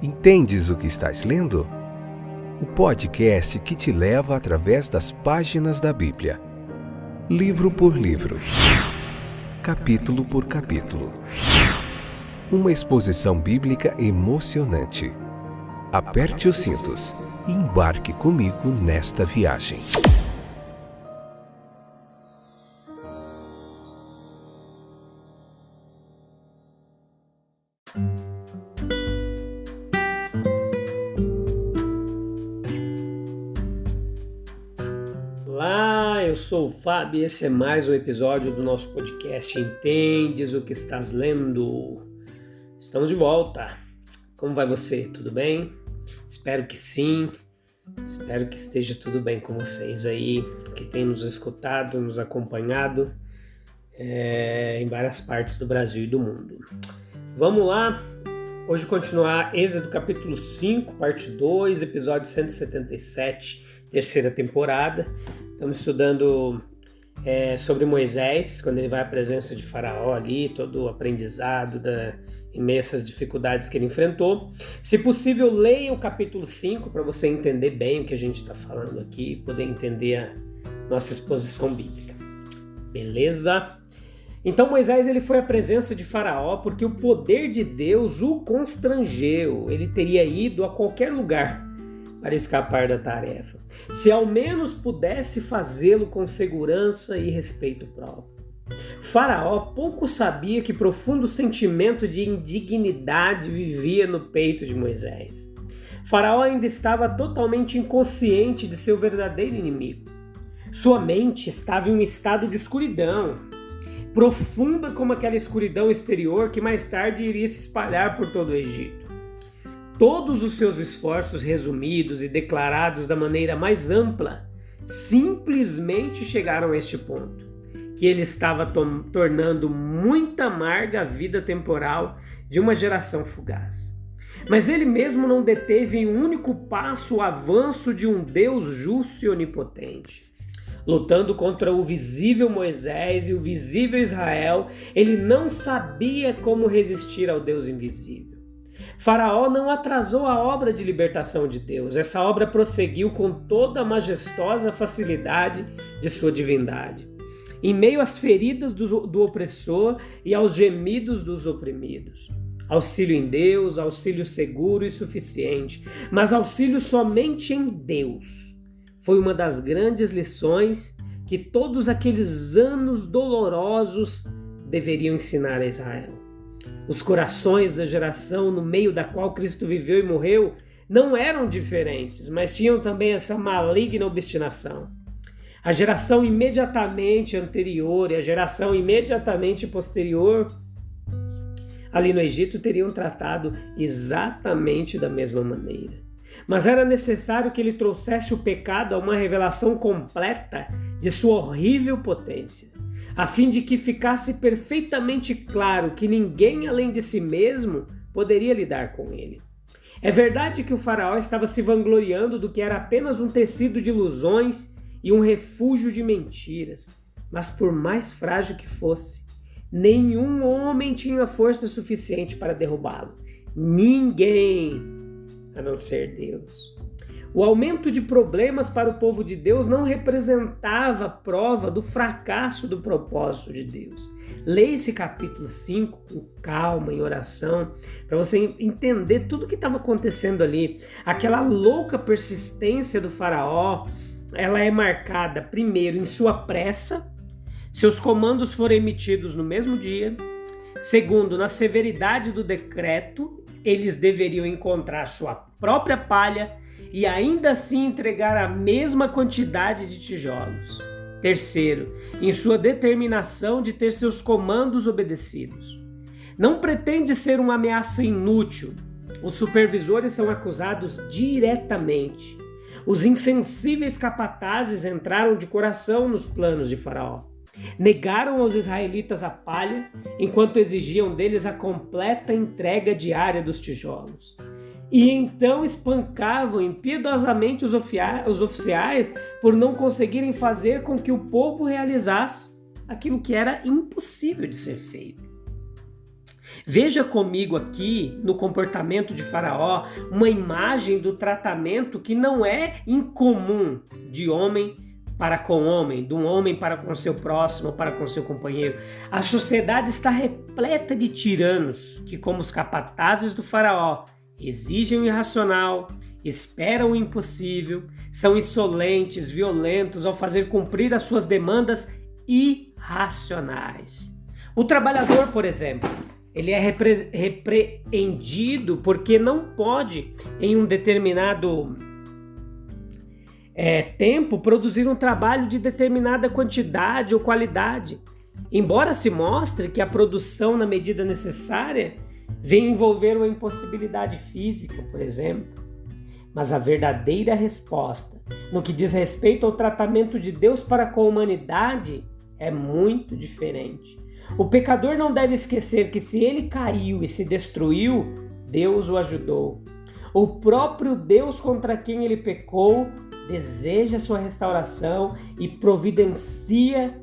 Entendes o que estás lendo? O podcast que te leva através das páginas da Bíblia, livro por livro, capítulo por capítulo. Uma exposição bíblica emocionante. Aperte os cintos e embarque comigo nesta viagem. Olá, eu sou o Fábio e esse é mais um episódio do nosso podcast Entendes o que estás lendo? Estamos de volta. Como vai você? Tudo bem? Espero que sim. Espero que esteja tudo bem com vocês aí, que tem nos escutado, nos acompanhado em várias partes do Brasil e do mundo. Vamos lá. Hoje continuar Êxodo capítulo 5, parte 2, episódio 177, terceira temporada. Estamos estudando sobre Moisés, quando ele vai à presença de Faraó ali, todo o aprendizado em meio a essas dificuldades que ele enfrentou. Se possível, leia o capítulo 5 para você entender bem o que a gente está falando aqui, poder entender a nossa exposição bíblica. Beleza? Então Moisés ele foi à presença de Faraó porque o poder de Deus o constrangeu. Ele teria ido a qualquer lugar para escapar da tarefa, se ao menos pudesse fazê-lo com segurança e respeito próprio. Faraó pouco sabia que profundo sentimento de indignidade vivia no peito de Moisés. Faraó ainda estava totalmente inconsciente de seu verdadeiro inimigo. Sua mente estava em um estado de escuridão, profunda como aquela escuridão exterior que mais tarde iria se espalhar por todo o Egito. Todos os seus esforços resumidos e declarados da maneira mais ampla simplesmente chegaram a este ponto, que ele estava tornando muito amarga a vida temporal de uma geração fugaz. Mas ele mesmo não deteve em um único passo o avanço de um Deus justo e onipotente. Lutando contra o visível Moisés e o visível Israel, ele não sabia como resistir ao Deus invisível. Faraó não atrasou a obra de libertação de Deus. Essa obra prosseguiu com toda a majestosa facilidade de sua divindade, em meio às feridas do opressor e aos gemidos dos oprimidos. Auxílio em Deus, auxílio seguro e suficiente, mas auxílio somente em Deus. Foi uma das grandes lições que todos aqueles anos dolorosos deveriam ensinar a Israel. Os corações da geração no meio da qual Cristo viveu e morreu não eram diferentes, mas tinham também essa maligna obstinação. A geração imediatamente anterior e a geração imediatamente posterior ali no Egito teriam tratado exatamente da mesma maneira. Mas era necessário que ele trouxesse o pecado a uma revelação completa de sua horrível potência, a fim de que ficasse perfeitamente claro que ninguém além de si mesmo poderia lidar com ele. É verdade que o faraó estava se vangloriando do que era apenas um tecido de ilusões e um refúgio de mentiras, mas por mais frágil que fosse, nenhum homem tinha força suficiente para derrubá-lo. Ninguém, a não ser Deus. O aumento de problemas para o povo de Deus não representava prova do fracasso do propósito de Deus. Leia esse capítulo 5 com calma, em oração, para você entender tudo o que estava acontecendo ali. Aquela louca persistência do faraó, ela é marcada primeiro em sua pressa, seus comandos foram emitidos no mesmo dia. Segundo, na severidade do decreto, eles deveriam encontrar sua própria palha e ainda assim entregar a mesma quantidade de tijolos. Terceiro, em sua determinação de ter seus comandos obedecidos. Não pretende ser uma ameaça inútil. Os supervisores são acusados diretamente. Os insensíveis capatazes entraram de coração nos planos de Faraó. Negaram aos israelitas a palha, enquanto exigiam deles a completa entrega diária dos tijolos. E então espancavam impiedosamente os oficiais por não conseguirem fazer com que o povo realizasse aquilo que era impossível de ser feito. Veja comigo aqui no comportamento de Faraó uma imagem do tratamento que não é incomum de homem para com homem, de um homem para com seu próximo, para com seu companheiro. A sociedade está repleta de tiranos que, como os capatazes do Faraó, exigem o irracional, esperam o impossível, são insolentes, violentos ao fazer cumprir as suas demandas irracionais. O trabalhador, por exemplo, ele é repreendido porque não pode, em um determinado tempo, produzir um trabalho de determinada quantidade ou qualidade. Embora se mostre que a produção na medida necessária vem envolver uma impossibilidade física, por exemplo. Mas a verdadeira resposta, no que diz respeito ao tratamento de Deus para com a humanidade, é muito diferente. O pecador não deve esquecer que se ele caiu e se destruiu, Deus o ajudou. O próprio Deus contra quem ele pecou deseja sua restauração e providencia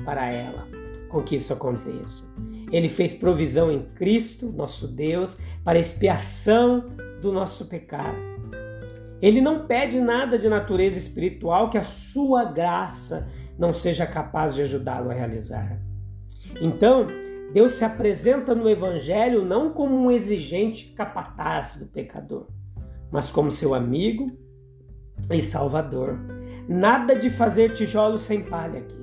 para ela com que isso aconteça. Ele fez provisão em Cristo, nosso Deus, para a expiação do nosso pecado. Ele não pede nada de natureza espiritual que a sua graça não seja capaz de ajudá-lo a realizar. Então, Deus se apresenta no Evangelho não como um exigente capataz do pecador, mas como seu amigo e salvador. Nada de fazer tijolos sem palha aqui.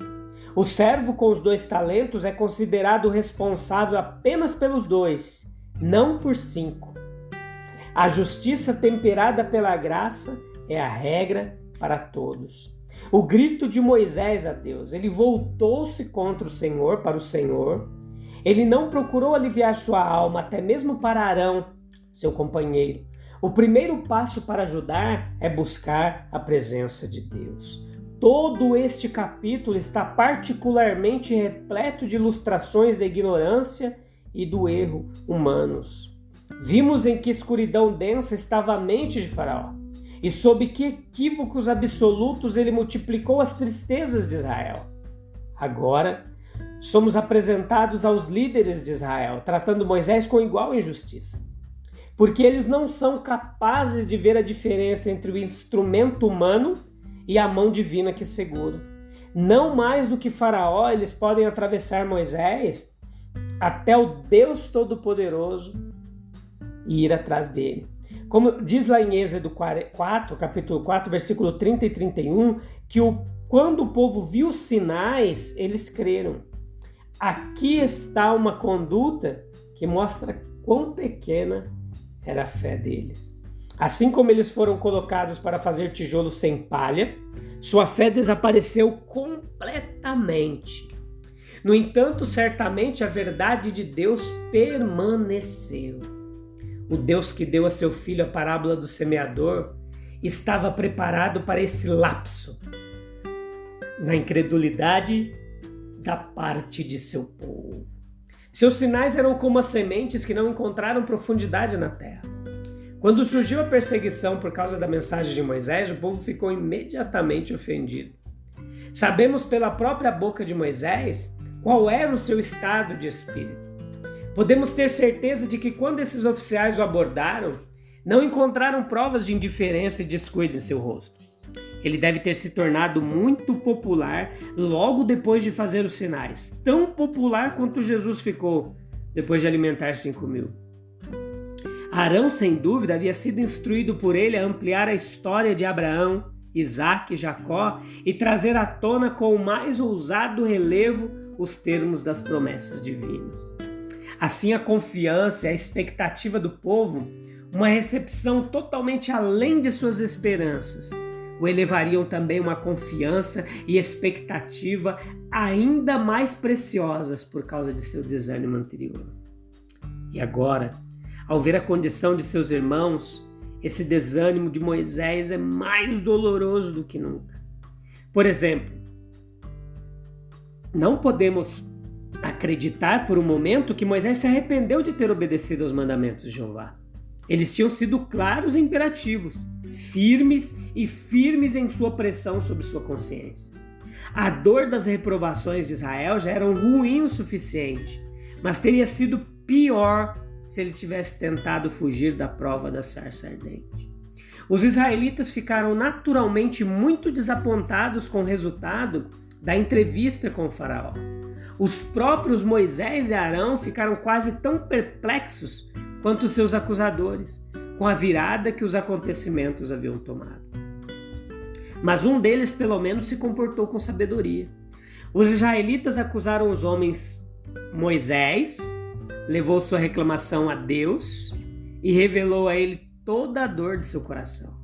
O servo com os 2 talentos é considerado responsável apenas pelos 2, não por 5. A justiça temperada pela graça é a regra para todos. O grito de Moisés a Deus, ele voltou-se contra o Senhor, para o Senhor. Ele não procurou aliviar sua alma, até mesmo para Arão, seu companheiro. O primeiro passo para ajudar é buscar a presença de Deus. Todo este capítulo está particularmente repleto de ilustrações da ignorância e do erro humanos. Vimos em que escuridão densa estava a mente de Faraó e sob que equívocos absolutos ele multiplicou as tristezas de Israel. Agora, somos apresentados aos líderes de Israel, tratando Moisés com igual injustiça. Porque eles não são capazes de ver a diferença entre o instrumento humano e a mão divina que segura. Não mais do que Faraó, eles podem atravessar Moisés até o Deus Todo-Poderoso e ir atrás dele. Como diz lá em Êxodo 4, capítulo 4, versículo 30 e 31, que quando o povo viu sinais, eles creram. Aqui está uma conduta que mostra quão pequena era a fé deles. Assim como eles foram colocados para fazer tijolo sem palha, sua fé desapareceu completamente. No entanto, certamente a verdade de Deus permaneceu. O Deus que deu a seu filho a parábola do semeador estava preparado para esse lapso na incredulidade da parte de seu povo. Seus sinais eram como as sementes que não encontraram profundidade na terra. Quando surgiu a perseguição por causa da mensagem de Moisés, o povo ficou imediatamente ofendido. Sabemos pela própria boca de Moisés qual era o seu estado de espírito. Podemos ter certeza de que quando esses oficiais o abordaram, não encontraram provas de indiferença e descuido em seu rosto. Ele deve ter se tornado muito popular logo depois de fazer os sinais, tão popular quanto Jesus ficou depois de alimentar 5.000. Arão, sem dúvida, havia sido instruído por ele a ampliar a história de Abraão, Isaque e Jacó e trazer à tona com o mais ousado relevo os termos das promessas divinas. Assim, a confiança e a expectativa do povo, uma recepção totalmente além de suas esperanças, o elevariam também uma confiança e expectativa ainda mais preciosas por causa de seu desânimo anterior. E agora, ao ver a condição de seus irmãos, esse desânimo de Moisés é mais doloroso do que nunca. Por exemplo, não podemos acreditar por um momento que Moisés se arrependeu de ter obedecido aos mandamentos de Jeová. Eles tinham sido claros e imperativos, firmes em sua pressão sobre sua consciência. A dor das reprovações de Israel já era ruim o suficiente, mas teria sido pior se ele tivesse tentado fugir da prova da sarça ardente. Os israelitas ficaram naturalmente muito desapontados com o resultado da entrevista com o faraó. Os próprios Moisés e Arão ficaram quase tão perplexos quanto seus acusadores, com a virada que os acontecimentos haviam tomado. Mas um deles, pelo menos, se comportou com sabedoria. Os israelitas acusaram os homens. Moisés levou sua reclamação a Deus e revelou a ele toda a dor de seu coração.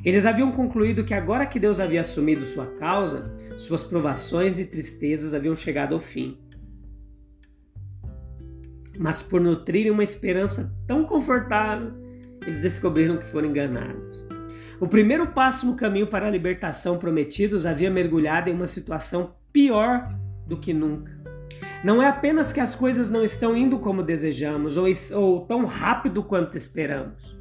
Eles haviam concluído que agora que Deus havia assumido sua causa, suas provações e tristezas haviam chegado ao fim. Mas por nutrirem uma esperança tão confortável, eles descobriram que foram enganados. O primeiro passo no caminho para a libertação prometido os havia mergulhado em uma situação pior do que nunca. Não é apenas que as coisas não estão indo como desejamos ou tão rápido quanto esperamos.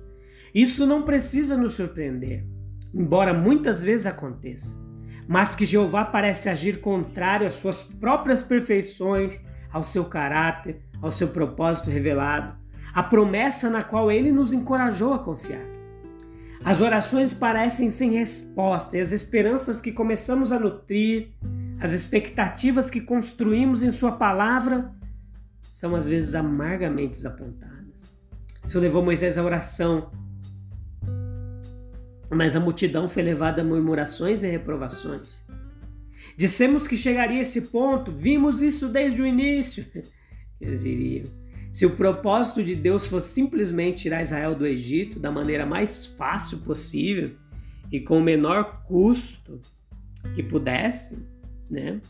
Isso não precisa nos surpreender, embora muitas vezes aconteça. Mas que Jeová parece agir contrário às suas próprias perfeições, ao seu caráter, ao seu propósito revelado, a promessa na qual ele nos encorajou a confiar. As orações parecem sem resposta e as esperanças que começamos a nutrir, as expectativas que construímos em sua palavra, são às vezes amargamente desapontadas. Isso levou Moisés à oração, mas a multidão foi levada a murmurações e reprovações. Dissemos que chegaria a esse ponto, vimos isso desde o início. Eles diriam, se o propósito de Deus fosse simplesmente tirar Israel do Egito da maneira mais fácil possível e com o menor custo que pudesse, né?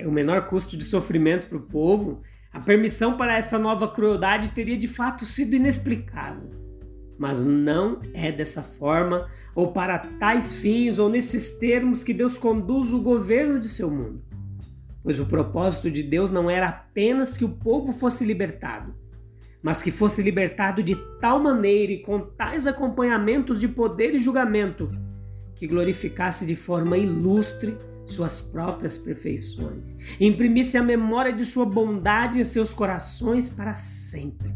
O menor custo de sofrimento para o povo, a permissão para essa nova crueldade teria de fato sido inexplicável. Mas não é dessa forma, ou para tais fins, ou nesses termos que Deus conduz o governo de seu mundo. Pois o propósito de Deus não era apenas que o povo fosse libertado, mas que fosse libertado de tal maneira e com tais acompanhamentos de poder e julgamento, que glorificasse de forma ilustre suas próprias perfeições, e imprimisse a memória de sua bondade em seus corações para sempre.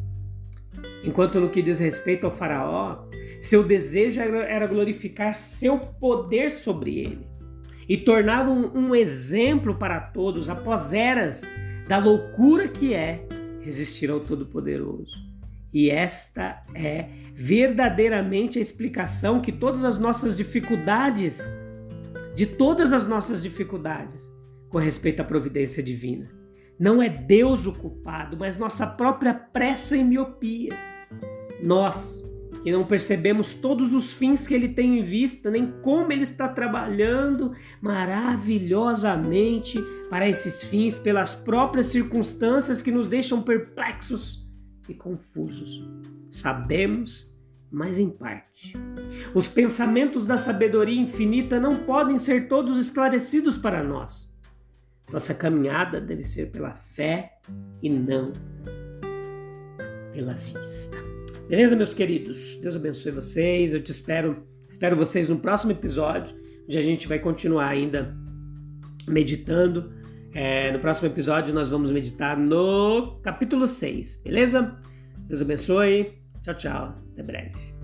Enquanto no que diz respeito ao faraó, seu desejo era glorificar seu poder sobre ele e tornar um exemplo para todos após eras da loucura que é resistir ao Todo-Poderoso. E esta é verdadeiramente a explicação que todas as nossas dificuldades, com respeito à providência divina, não é Deus o culpado, mas nossa própria pressa e miopia. Nós, que não percebemos todos os fins que Ele tem em vista, nem como Ele está trabalhando maravilhosamente para esses fins, pelas próprias circunstâncias que nos deixam perplexos e confusos. Sabemos, mas em parte. Os pensamentos da sabedoria infinita não podem ser todos esclarecidos para nós. Nossa caminhada deve ser pela fé e não pela vista. Beleza, meus queridos? Deus abençoe vocês. Eu te espero vocês no próximo episódio, onde a gente vai continuar ainda meditando. No próximo episódio nós vamos meditar no capítulo 6, beleza? Deus abençoe. Tchau, tchau. Até breve.